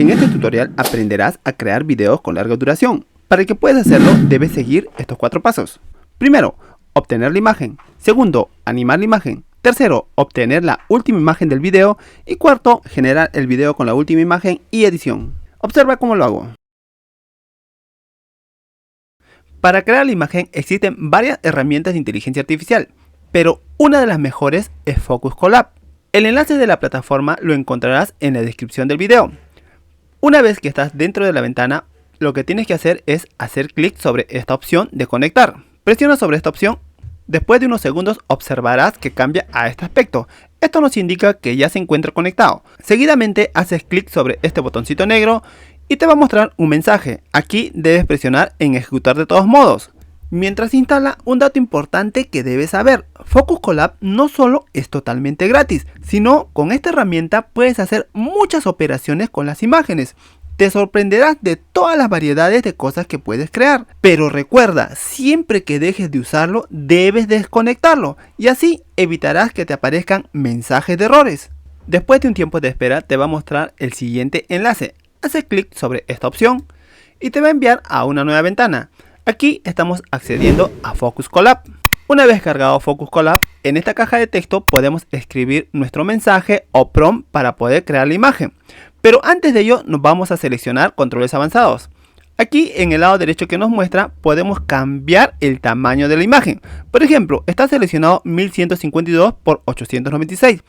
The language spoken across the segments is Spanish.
En este tutorial aprenderás a crear videos con larga duración. Para que puedas hacerlo, debes seguir estos 4 pasos. Primero, obtener la imagen. Segundo, animar la imagen. Tercero, obtener la última imagen del video. Y cuarto, generar el video con la última imagen y edición. Observa cómo lo hago. Para crear la imagen existen varias herramientas de inteligencia artificial, pero una de las mejores es Focus Colab. El enlace de la plataforma lo encontrarás en la descripción del video. Una vez que estás dentro de la ventana, lo que tienes que hacer es hacer clic sobre esta opción de conectar. Presiona sobre esta opción. Después de unos segundos observarás que cambia a este aspecto. Esto nos indica que ya se encuentra conectado. Seguidamente haces clic sobre este botoncito negro y te va a mostrar un mensaje. Aquí debes presionar en ejecutar de todos modos. Mientras se instala, un dato importante que debes saber: Focus Colab no solo es totalmente gratis, sino con esta herramienta puedes hacer muchas operaciones con las imágenes. Te sorprenderás de todas las variedades de cosas que puedes crear. Pero recuerda, siempre que dejes de usarlo, debes desconectarlo y así evitarás que te aparezcan mensajes de errores. Después de un tiempo de espera, te va a mostrar el siguiente enlace. Haces clic sobre esta opción y te va a enviar a una nueva ventana. Aquí estamos accediendo a Focus Colab. Una vez cargado Focus Colab, en esta caja de texto podemos escribir nuestro mensaje o prompt para poder crear la imagen. Pero antes de ello nos vamos a seleccionar controles avanzados. Aquí en el lado derecho que nos muestra podemos cambiar el tamaño de la imagen. Por ejemplo, está seleccionado 1152 por 896.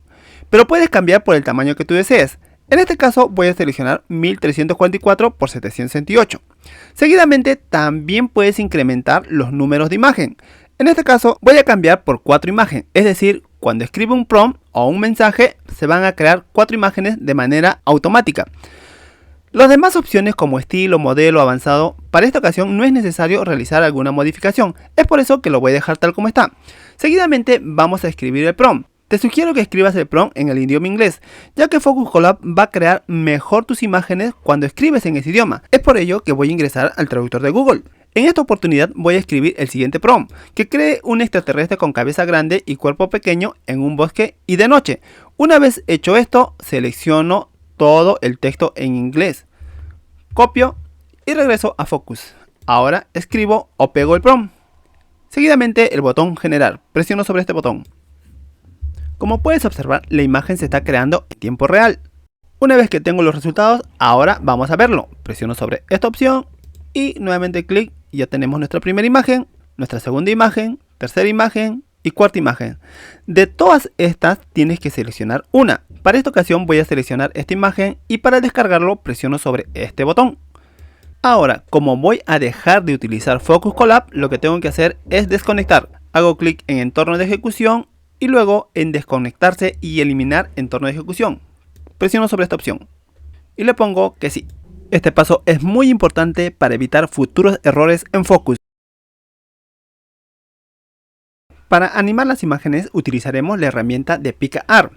Pero puedes cambiar por el tamaño que tú desees. En este caso voy a seleccionar 1344 por 768. Seguidamente también puedes incrementar los números de imagen. En este caso voy a cambiar por 4 imágenes, es decir, cuando escribe un prompt o un mensaje se van a crear 4 imágenes de manera automática. Las demás opciones como estilo, modelo, avanzado, para esta ocasión no es necesario realizar alguna modificación, es por eso que lo voy a dejar tal como está. Seguidamente vamos a escribir el prompt. Te sugiero que escribas el prompt en el idioma inglés, ya que Focus Colab va a crear mejor tus imágenes cuando escribes en ese idioma. Es por ello que voy a ingresar al traductor de Google. En esta oportunidad voy a escribir el siguiente prompt: que cree un extraterrestre con cabeza grande y cuerpo pequeño en un bosque y de noche. Una vez hecho esto, selecciono todo el texto en inglés, copio y regreso a Focus. Ahora escribo o pego el prompt. Seguidamente el botón generar, presiono sobre este botón. Como puedes observar, la imagen se está creando en tiempo real. Una vez que tengo los resultados, ahora vamos a verlo. Presiono sobre esta opción y nuevamente clic y ya tenemos nuestra primera imagen, nuestra segunda imagen, tercera imagen y cuarta imagen. De todas estas tienes que seleccionar una. Para esta ocasión voy a seleccionar esta imagen y para descargarlo presiono sobre este botón. Ahora, como voy a dejar de utilizar Focus Colab, lo que tengo que hacer es desconectar. Hago clic en entorno de ejecución y luego en desconectarse y eliminar entorno de ejecución. Presiono sobre esta opción y le pongo que sí. Este paso es muy importante para evitar futuros errores en Focus. Para animar las imágenes utilizaremos la herramienta de PicaArt.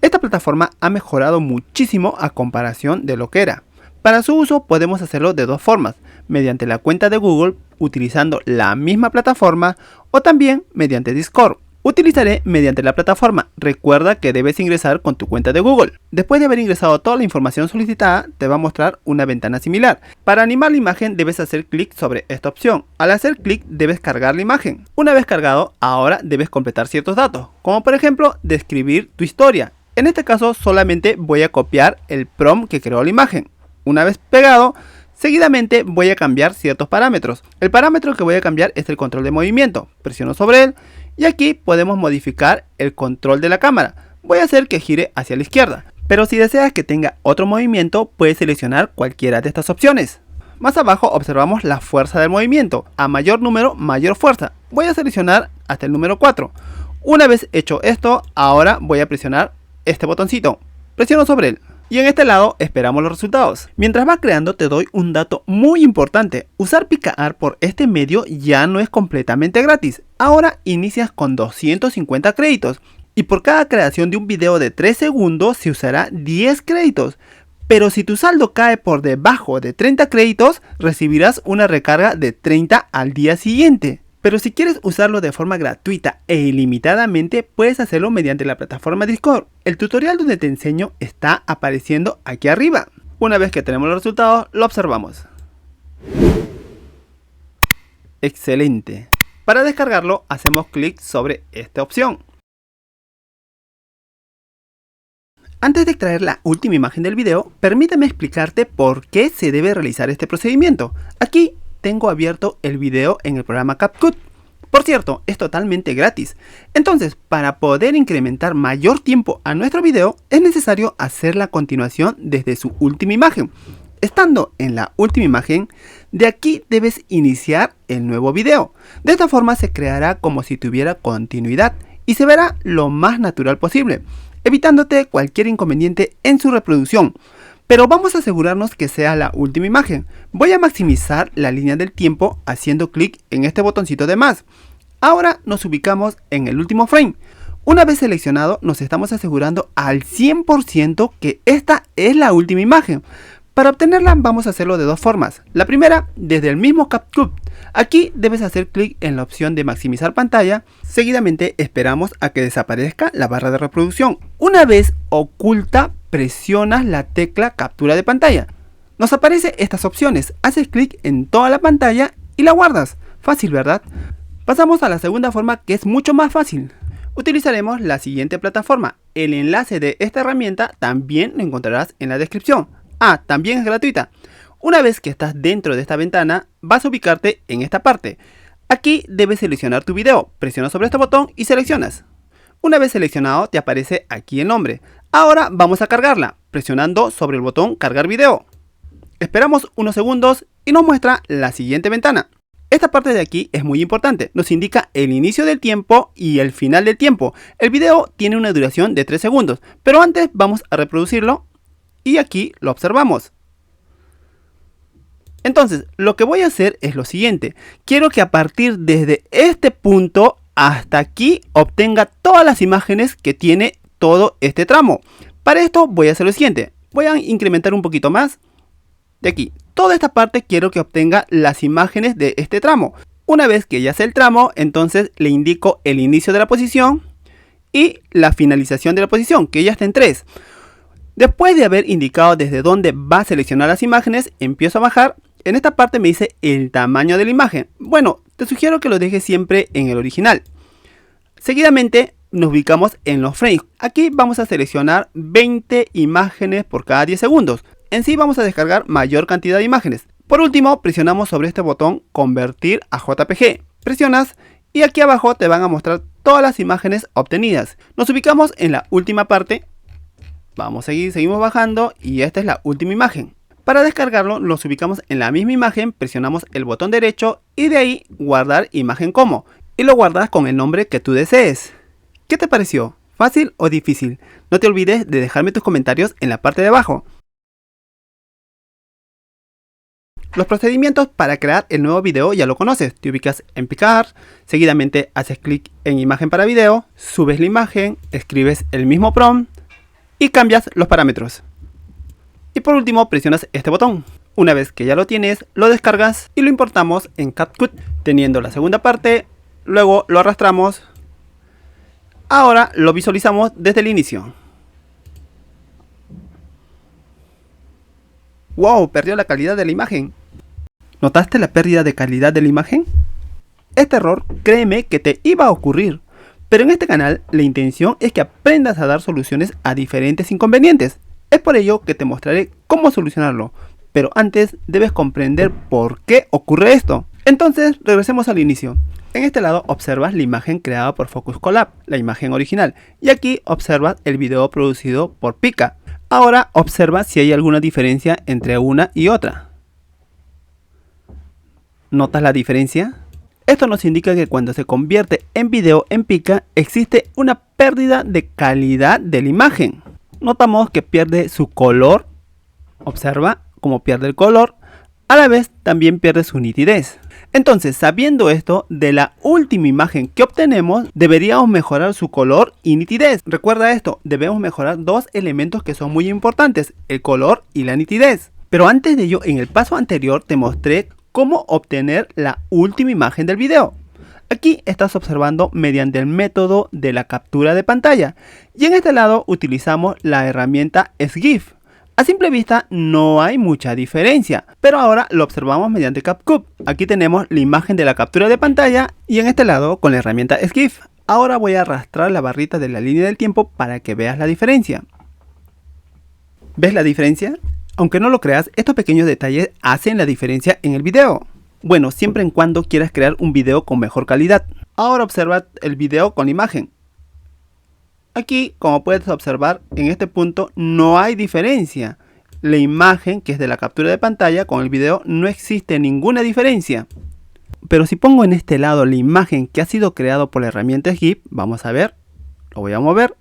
Esta plataforma ha mejorado muchísimo a comparación de lo que era. Para su uso podemos hacerlo de dos formas: mediante la cuenta de Google utilizando la misma plataforma o también mediante Discord. Utilizaré mediante la plataforma. Recuerda que debes ingresar con tu cuenta de Google. Después de haber ingresado toda la información solicitada, te va a mostrar una ventana similar. Para animar la imagen debes hacer clic sobre esta opción. Al hacer clic debes cargar la imagen. Una vez cargado, ahora debes completar ciertos datos, como por ejemplo describir tu historia. En este caso solamente voy a copiar el prompt que creó la imagen. Una vez pegado, seguidamente voy a cambiar ciertos parámetros. El parámetro que voy a cambiar es el control de movimiento. Presiono sobre él y aquí podemos modificar el control de la cámara. Voy a hacer que gire hacia la izquierda, pero si deseas que tenga otro movimiento puedes seleccionar cualquiera de estas opciones. Más abajo observamos la fuerza del movimiento. A mayor número, mayor fuerza. Voy a seleccionar hasta el número 4. Una vez hecho esto, ahora voy a presionar este botoncito. Presiono sobre él. Y en este lado esperamos los resultados. Mientras va creando te doy un dato muy importante. Usar PicaArt por este medio ya no es completamente gratis. Ahora inicias con 250 créditos. Y por cada creación de un video de 3 segundos se usará 10 créditos. Pero si tu saldo cae por debajo de 30 créditos, recibirás una recarga de 30 al día siguiente. Pero si quieres usarlo de forma gratuita e ilimitadamente, puedes hacerlo mediante la plataforma Discord. El tutorial donde te enseño está apareciendo aquí arriba. Una vez que tenemos los resultados, lo observamos. Excelente. Para descargarlo, hacemos clic sobre esta opción. Antes de extraer la última imagen del video, permíteme explicarte por qué se debe realizar este procedimiento. Aquí tengo abierto el video en el programa CapCut. Por cierto, es totalmente gratis. Entonces, para poder incrementar mayor tiempo a nuestro video, es necesario hacer la continuación desde su última imagen. Estando en la última imagen, de aquí debes iniciar el nuevo video. De esta forma se creará como si tuviera continuidad y se verá lo más natural posible, evitándote cualquier inconveniente en su reproducción. Pero vamos a asegurarnos que sea la última imagen. Voy a maximizar la línea del tiempo haciendo clic en este botoncito de más. Ahora nos ubicamos en el último frame. Una vez seleccionado, nos estamos asegurando al 100% que esta es la última imagen. Para obtenerla vamos a hacerlo de dos formas. La primera, desde el mismo CapCut. Aquí debes hacer clic en la opción de maximizar pantalla. Seguidamente esperamos a que desaparezca la barra de reproducción. Una vez oculta, presionas la tecla captura de pantalla. Nos aparecen estas opciones. Haces clic en toda la pantalla y la guardas. Fácil, ¿verdad? Pasamos a la segunda forma, que es mucho más fácil. Utilizaremos la siguiente plataforma. El enlace de esta herramienta también lo encontrarás en la descripción. También es gratuita. Una vez que estás dentro de esta ventana, vas a ubicarte en esta parte. Aquí debes seleccionar tu video. Presiona sobre este botón y seleccionas. Una vez seleccionado, te aparece aquí el nombre. Ahora vamos a cargarla, presionando sobre el botón cargar video. Esperamos unos segundos y nos muestra la siguiente ventana. Esta parte de aquí es muy importante. Nos indica el inicio del tiempo y el final del tiempo. El video tiene una duración de 3 segundos, pero antes vamos a reproducirlo. Y aquí lo observamos. Entonces, lo que voy a hacer es lo siguiente. Quiero que a partir desde este punto hasta aquí obtenga todas las imágenes que tiene todo este tramo. Para esto voy a hacer lo siguiente. Voy a incrementar un poquito más. De aquí. Toda esta parte quiero que obtenga las imágenes de este tramo. Una vez que ya sé el tramo, entonces le indico el inicio de la posición y la finalización de la posición, que ya está en 3. Después de haber indicado desde dónde va a seleccionar las imágenes, empiezo a bajar. En esta parte me dice el tamaño de la imagen. Bueno, te sugiero que lo dejes siempre en el original. Seguidamente nos ubicamos en los frames. Aquí vamos a seleccionar 20 imágenes por cada 10 segundos. En sí vamos a descargar mayor cantidad de imágenes. Por último, presionamos sobre este botón convertir a JPG. Presionas y aquí abajo te van a mostrar todas las imágenes obtenidas. Nos ubicamos en la última parte. Seguimos bajando y esta es la última imagen. Para descargarlo nos ubicamos en la misma imagen, presionamos el botón derecho y de ahí guardar imagen como. Y lo guardas con el nombre que tú desees. ¿Qué te pareció? ¿Fácil o difícil? No te olvides de dejarme tus comentarios en la parte de abajo. Los procedimientos para crear el nuevo video ya lo conoces. Te ubicas en picar, seguidamente haces clic en imagen para video, subes la imagen, escribes el mismo prompt y cambias los parámetros. Y por último presionas este botón. Una vez que ya lo tienes, lo descargas y lo importamos en CapCut, teniendo la segunda parte. Luego lo arrastramos. Ahora lo visualizamos desde el inicio. ¡Wow! Perdió la calidad de la imagen. ¿Notaste la pérdida de calidad de la imagen? Este error, créeme que te iba a ocurrir. Pero en este canal la intención es que aprendas a dar soluciones a diferentes inconvenientes. Es por ello que te mostraré cómo solucionarlo. Pero antes debes comprender por qué ocurre esto. Entonces regresemos al inicio. En este lado observas la imagen creada por Focus Collab, la imagen original. Y aquí observas el video producido por Pika. Ahora observa si hay alguna diferencia entre una y otra. ¿Notas la diferencia? Esto nos indica que cuando se convierte en video en Pika existe una pérdida de calidad de la imagen. Notamos que pierde su color. Observa cómo pierde el color. A la vez también pierde su nitidez. Entonces, sabiendo esto, de la última imagen que obtenemos, deberíamos mejorar su color y nitidez. Recuerda esto, debemos mejorar dos elementos que son muy importantes, el color y la nitidez. Pero antes de ello, en el paso anterior te mostré cómo obtener la última imagen del video. Aquí estás observando mediante el método de la captura de pantalla. Y en este lado utilizamos la herramienta SGIF. A simple vista no hay mucha diferencia, pero ahora lo observamos mediante CapCut. Aquí tenemos la imagen de la captura de pantalla y en este lado con la herramienta SGIF. Ahora voy a arrastrar la barrita de la línea del tiempo para que veas la diferencia. ¿Ves la diferencia? Aunque no lo creas, estos pequeños detalles hacen la diferencia en el video. Bueno, siempre en cuando quieras crear un video con mejor calidad. Ahora observa el video con la imagen. Aquí, como puedes observar, en este punto no hay diferencia. La imagen, que es de la captura de pantalla, con el video no existe ninguna diferencia. Pero si pongo en este lado la imagen que ha sido creado por la herramienta SGIF, vamos a ver, lo voy a mover,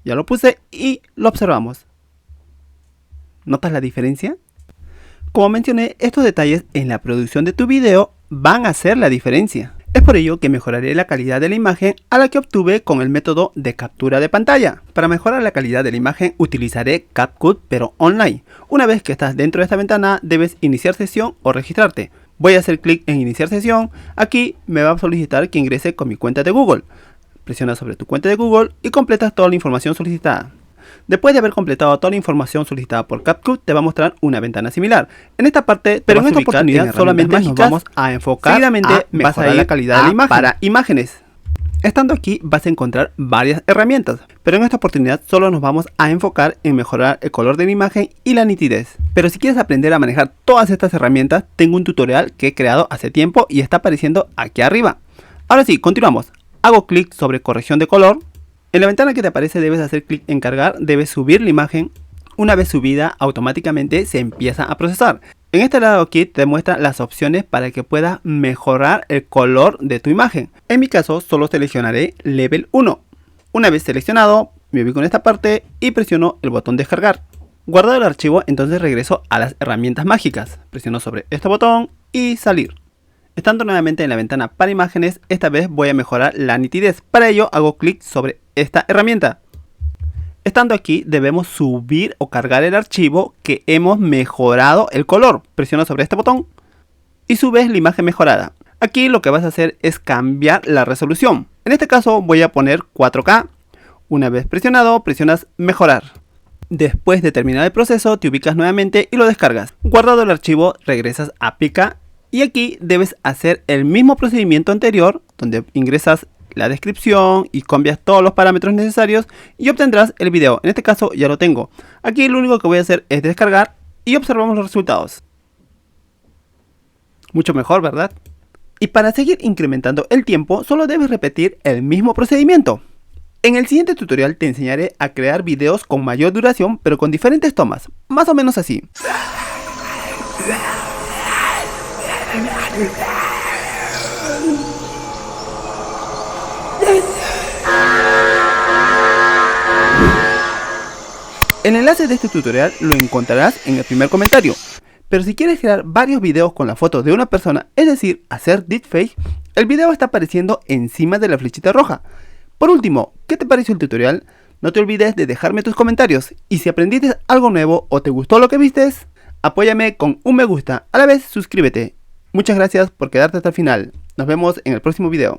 ya lo puse y lo observamos. ¿Notas la diferencia? Como mencioné, estos detalles en la producción de tu video van a hacer la diferencia. Es por ello que mejoraré la calidad de la imagen a la que obtuve con el método de captura de pantalla. Para mejorar la calidad de la imagen utilizaré CapCut pero online. Una vez que estás dentro de esta ventana debes iniciar sesión o registrarte. Voy a hacer clic en iniciar sesión. Aquí me va a solicitar que ingrese con mi cuenta de Google. Presiona sobre tu cuenta de Google y completas toda la información solicitada. Después de haber completado toda la información solicitada por CapCut, te va a mostrar una ventana similar. En esta parte, pero en esta oportunidad solamente nos vamos a enfocar seguidamente a mejorar la calidad de la imagen para imágenes. Estando aquí vas a encontrar varias herramientas, pero en esta oportunidad solo nos vamos a enfocar en mejorar el color de la imagen y la nitidez. Pero si quieres aprender a manejar todas estas herramientas, tengo un tutorial que he creado hace tiempo y está apareciendo aquí arriba. Ahora sí, continuamos. Hago clic sobre corrección de color. En la ventana que te aparece debes hacer clic en cargar, debes subir la imagen. Una vez subida, automáticamente se empieza a procesar. En este lado aquí te muestra las opciones para que puedas mejorar el color de tu imagen. En mi caso solo seleccionaré Level 1. Una vez seleccionado, me ubico en esta parte y presiono el botón descargar. Guardado el archivo, entonces regreso a las herramientas mágicas. Presiono sobre este botón y salir. Estando nuevamente en la ventana para imágenes, esta vez voy a mejorar la nitidez. Para ello hago clic sobre esta herramienta. Estando aquí debemos subir o cargar el archivo que hemos mejorado el color. Presiona sobre este botón y subes la imagen mejorada. Aquí lo que vas a hacer es cambiar la resolución. En este caso voy a poner 4K. Una vez presionado, presionas mejorar. Después de terminar el proceso, te ubicas nuevamente y lo descargas. Guardado el archivo, regresas a Pika. Y aquí debes hacer el mismo procedimiento anterior, donde ingresas la descripción y cambias todos los parámetros necesarios y obtendrás el video. En este caso ya lo tengo. Aquí lo único que voy a hacer es descargar y observamos los resultados. Mucho mejor, ¿verdad? Y para seguir incrementando el tiempo, solo debes repetir el mismo procedimiento. En el siguiente tutorial te enseñaré a crear videos con mayor duración, pero con diferentes tomas, más o menos así. El enlace de este tutorial lo encontrarás en el primer comentario. Pero si quieres crear varios videos con la foto de una persona, es decir, hacer deepfake, el video está apareciendo encima de la flechita roja. Por último, ¿qué te pareció el tutorial? No te olvides de dejarme tus comentarios y si aprendiste algo nuevo o te gustó lo que vistes, apóyame con un me gusta, a la vez suscríbete. Muchas gracias por quedarte hasta el final. Nos vemos en el próximo video.